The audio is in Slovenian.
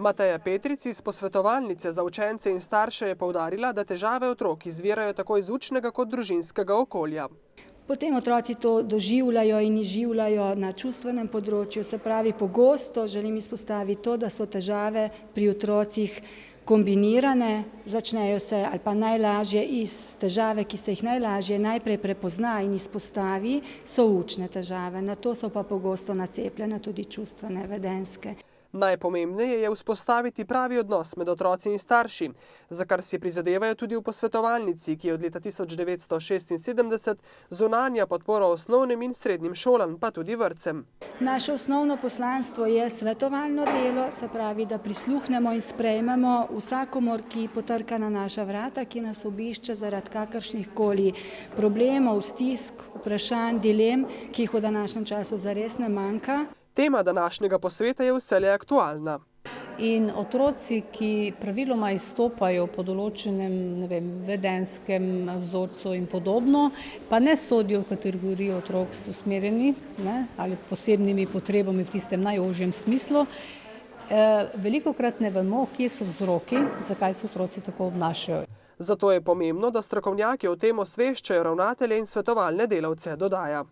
Mateja Petric iz posvetovalnice za učence in starše je poudarila, da težave otrok izvirajo tako iz učnega kot družinskega okolja. Potem otroci to doživljajo in izživljajo na čustvenem področju, se pravi pogosto želim izpostaviti to, da so težave pri otrocih kombinirane, začnejo se ali pa najlažje iz težave, ki se jih najlažje najprej prepozna in izpostavi, so učne težave, na to so pa pogosto nacepljene tudi čustvene, vedenjske. Najpomembneje je vzpostaviti pravi odnos med otroci in starši, za kar si prizadevajo tudi v posvetovalnici, ki je od leta 1976 zunanja podpora osnovnim in srednjim šolam, pa tudi vrtcem. Naše osnovno poslanstvo je svetovalno delo, se pravi, da prisluhnemo in sprejmemo vsakomur, ki potrka na naša vrata, ki nas obišče zaradi kakršnihkoli problemov, stisk, vprašanj, dilem, ki jih v današnjem času zares ne manjka. Tema današnjega posveta je vselej aktualna. In otroci, ki praviloma izstopajo po določenem vedenjskem vzorcu in podobno, pa ne sodijo v kategorijo otrok s usmerjeni ali posebnimi potrebami v tistem najožjem smislu, velikokrat ne vemo, kje so vzroki, zakaj se otroci tako obnašajo. Zato je pomembno, da strokovnjaki o tem osveščajo ravnatelje in svetovalne delavce, dodaja.